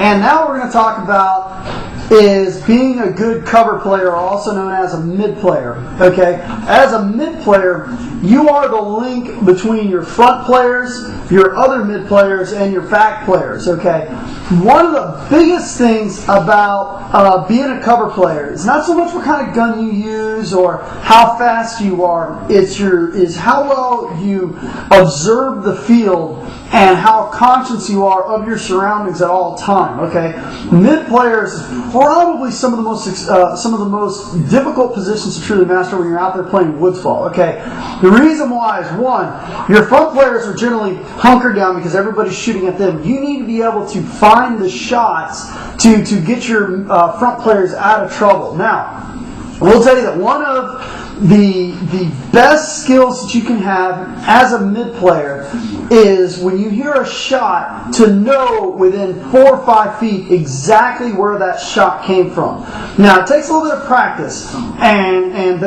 And now we're going to talk about is being a good cover player, also known as a mid player. Okay, as a mid player, you are the link between your front players, your other mid players, and your back players. Okay, one of the biggest things about being a cover player is not so much what kind of gun you use or how fast you are. Is how well you observe the field and how conscious you are of your surroundings at all time. Okay, mid players is probably some of the most difficult positions to truly master when you're out there playing Woodsball. Okay, the reason why is one, your front players are generally hunkered down because everybody's shooting at them. You need to be able to find the shots to get your front players out of trouble. Now, I will tell you that one of the best skills that you can have as a mid player is when you hear a shot to know within 4 or 5 feet exactly where that shot came from. Now it takes a little bit of practice, and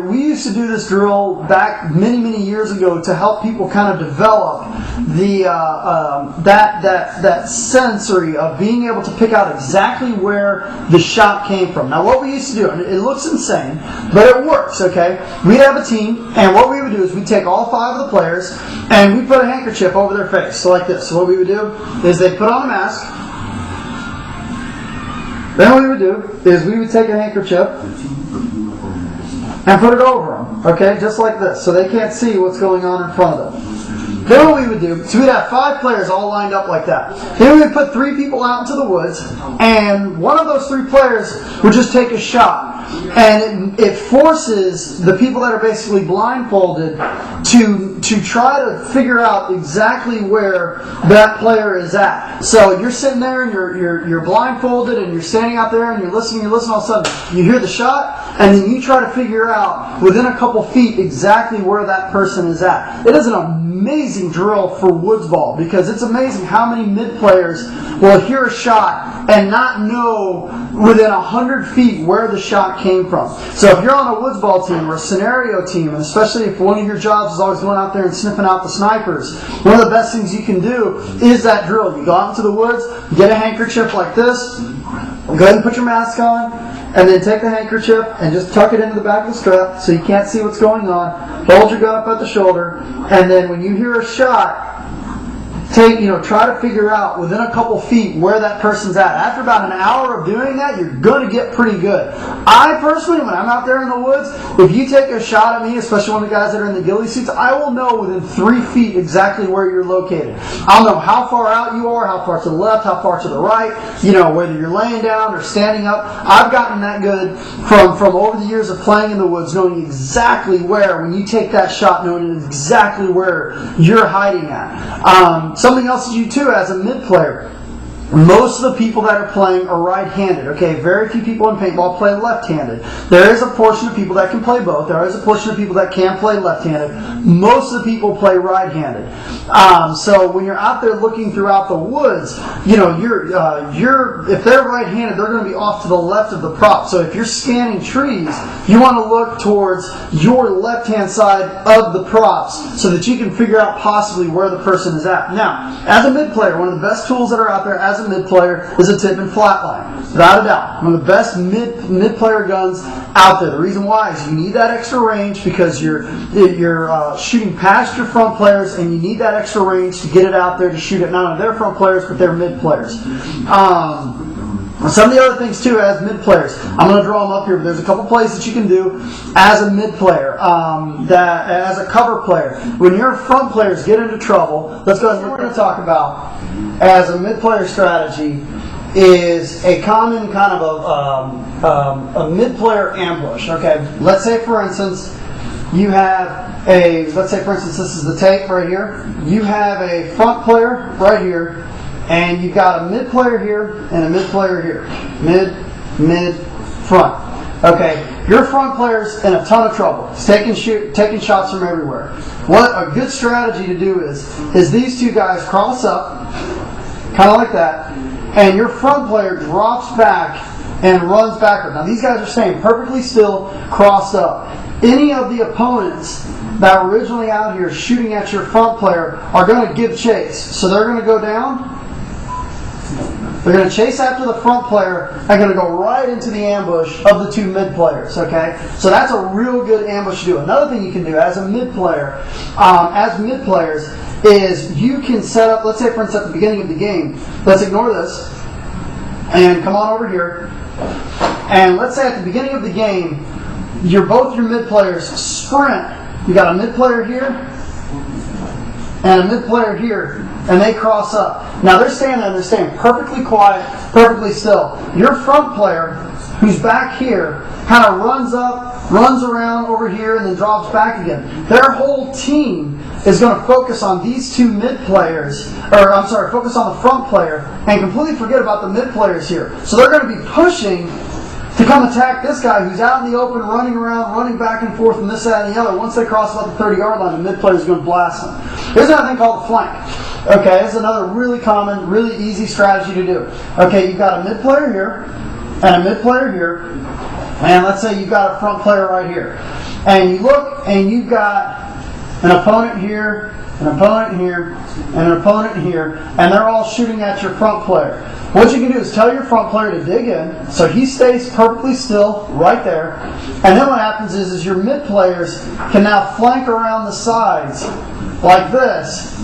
we used to do this drill back many years ago to help people kind of develop the that sensory of being able to pick out exactly where the shot came from. Now what we used to do, and it looks insane, but it works. Okay, we'd have a team, and what we would do is we'd take all 5 of the players and we'd put a handkerchief over their face, so like this. So what we would do is they'd put on a mask. Then what we would do is we would take a handkerchief and put it over them, okay, just like this, so they can't see what's going on in front of them. Then what we would do, so we'd have 5 players all lined up like that. Then we would put 3 people out into the woods, and one of those 3 players would just take a shot. And it forces the people that are basically blindfolded to try to figure out exactly where that player is at. So you're sitting there and you're blindfolded and you're standing out there and you're listening, all of a sudden you hear the shot, and then you try to figure out within a couple feet exactly where that person is at. It is an amazing drill for Woodsball because it's amazing how many mid players will hear a shot and not know within 100 feet where the shot came from. So if you're on a Woodsball team or a scenario team, and especially if one of your jobs is always going out there and sniffing out the snipers, one of the best things you can do is that drill. You go out into the woods, get a handkerchief like this, go ahead and put your mask on, and then take the handkerchief and just tuck it into the back of the strap so you can't see what's going on. Hold your gun up at the shoulder, and then when you hear a shot, try to figure out within a couple feet where that person's at. After about an hour of doing that, you're going to get pretty good. I personally, when I'm out there in the woods, if you take a shot at me, especially one of the guys that are in the ghillie suits, I will know within 3 feet exactly where you're located. I'll know how far out you are, how far to the left, how far to the right, whether you're laying down or standing up. I've gotten that good from over the years of playing in the woods, knowing exactly where, when you take that shot, knowing exactly where you're hiding at. Something else you do as a mid player. Most of the people that are playing are right-handed. Okay, very few people in paintball play left-handed. There is a portion of people that can play both. There is a portion of people that can play left-handed. Most of the people play right-handed. So when you're out there looking throughout the woods, if they're right-handed, they're going to be off to the left of the prop. So if you're scanning trees, you want to look towards your left-hand side of the props so that you can figure out possibly where the person is at. Now, as a mid player, one of the best tools that are out there as a mid player is a tip and flatline. Without a doubt. One of the best mid player guns out there. The reason why is you need that extra range because you're shooting past your front players, and you need that extra range to get it out there to shoot at not only their front players but their mid players. Some of the other things too as mid players, I'm going to draw them up here, but there's a couple plays that you can do as a mid player, that as a cover player. When your front players get into trouble, let's go ahead and we're going to talk about as a mid player strategy is a common kind of a mid player ambush. Okay, let's say for instance you have let's say for instance this is the tape right here. You have a front player right here, and you've got a mid player here and a mid player here. Mid, front. Okay, your front player's in a ton of trouble. He's taking shots from everywhere. What a good strategy to do is these two guys cross up, kind of like that, and your front player drops back and runs backward. Now these guys are staying perfectly still, crossed up. Any of the opponents that were originally out here shooting at your front player are going to give chase. So they're going to go down, They're going to chase after the front player and going to go right into the ambush of the 2 mid players. Okay, so that's a real good ambush to do. Another thing you can do as a mid player, as mid players, is you can set up. Let's say, for instance, at the beginning of the game, let's ignore this and come on over here. And let's say at the beginning of the game, both your mid players sprint. You got a mid player here and a mid player here, and they cross up. Now they're standing there, they're staying perfectly quiet, perfectly still. Your front player, who's back here, kind of runs up, runs around over here, and then drops back again. Their whole team is going to focus on these 2 mid players, focus on the front player, and completely forget about the mid players here. So they're going to be pushing to come attack this guy who's out in the open, running around, running back and forth from this side and the other. Once they cross about the 30-yard line, the mid player is going to blast them. There's another thing called the flank. Okay, this is another really common, really easy strategy to do. Okay, you've got a mid player here and a mid player here, and let's say you've got a front player right here. And you look and you've got an opponent here, an opponent here, and an opponent here, and they're all shooting at your front player. What you can do is tell your front player to dig in, so he stays perfectly still right there. And then what happens is your mid players can now flank around the sides like this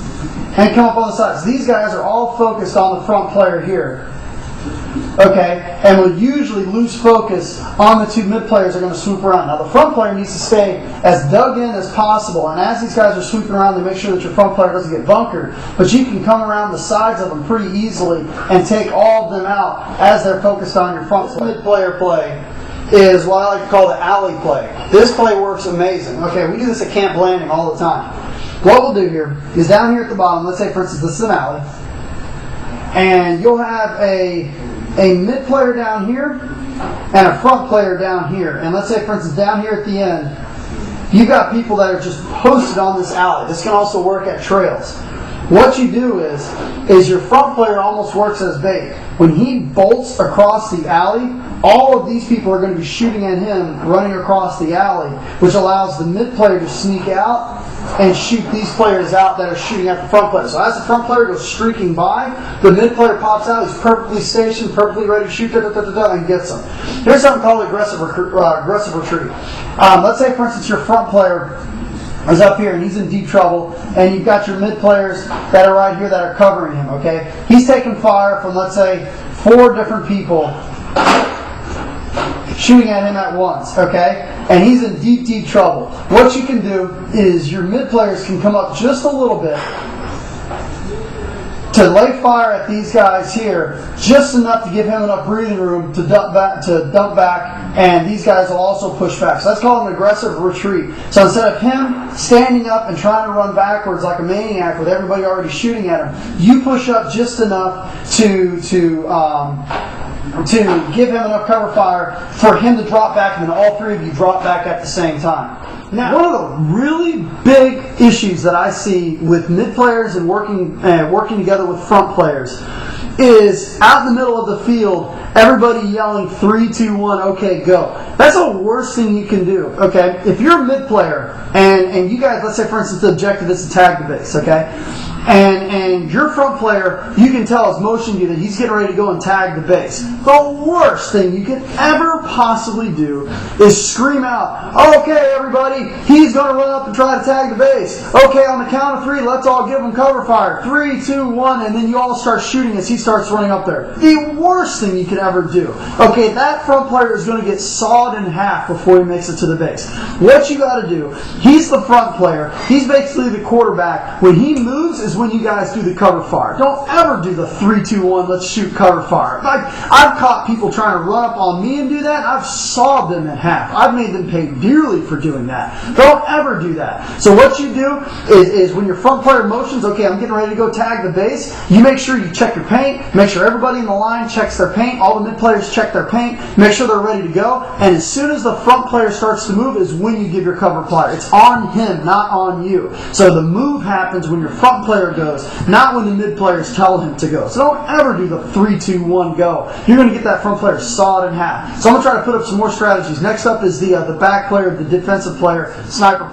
and come up on the sides. These guys are all focused on the front player here. Okay, and will usually lose focus on the 2 mid players that are going to swoop around. Now the front player needs to stay as dug in as possible, and as these guys are swooping around, they make sure that your front player doesn't get bunkered. But you can come around the sides of them pretty easily and take all of them out as they're focused on your front player. Mid player play is what I like to call the alley play. This play works amazing. Okay, we do this at Camp Landing all the time. What we'll do here is down here at the bottom, let's say for instance this is an alley, and you'll have a mid player down here and a front player down here. And let's say, for instance, down here at the end, you've got people that are just posted on this alley. This can also work at trails. What you do is your front player almost works as bait. When he bolts across the alley, all of these people are going to be shooting at him running across the alley, which allows the mid player to sneak out and shoot these players out that are shooting at the front player. So as the front player goes streaking by, the mid player pops out, he's perfectly stationed, perfectly ready to shoot, and gets them. Here's something called aggressive retreat. Let's say, for instance, your front player is up here and he's in deep trouble, and you've got your mid players that are right here that are covering him. Okay, he's taking fire from, let's say, 4 different people shooting at him at once, okay? And he's in deep, deep trouble. What you can do is your mid players can come up just a little bit to lay fire at these guys here, just enough to give him enough breathing room to dump back, and these guys will also push back. So that's called an aggressive retreat. So instead of him standing up and trying to run backwards like a maniac with everybody already shooting at him, you push up just enough to give him enough cover fire for him to drop back, and then all 3 of you drop back at the same time. Now, one of the really big issues that I see with mid players and working together with front players is out in the middle of the field, everybody yelling 3, 2, 1, okay, go. That's the worst thing you can do, okay? If you're a mid player and you guys, let's say for instance the objective is to tag the base, okay? And your front player, you can tell, has motioned you that he's getting ready to go and tag the base. The worst thing you can ever possibly do is scream out, okay everybody, he's going to run up and try to tag the base. Okay, on the count of 3, let's all give him cover fire. 3, 2, 1, and then you all start shooting as he starts running up there. The worst thing you can ever do. Okay, that front player is going to get sawed in half before he makes it to the base. What you got to do, he's the front player, he's basically the quarterback. When he moves is when you guys do the cover fire. Don't ever do the 3, 2, 1, let's shoot cover fire. Like, I've caught people trying to run up on me and do that. I've sawed them in half. I've made them pay dearly for doing that. Don't ever do that. So what you do is when your front player motions, okay, I'm getting ready to go tag the base, you make sure you check your paint, make sure everybody in the line checks their paint, all the mid players check their paint, make sure they're ready to go, and as soon as the front player starts to move is when you give your cover fire. It's on him, not on you. So the move happens when your front player goes, not when the mid players tell him to go. So don't ever do the 3, 2, 1, go. You're going to get that front player sawed in half. So I'm going to try to put up some more strategies. Next up is the back player, the defensive player, sniper player.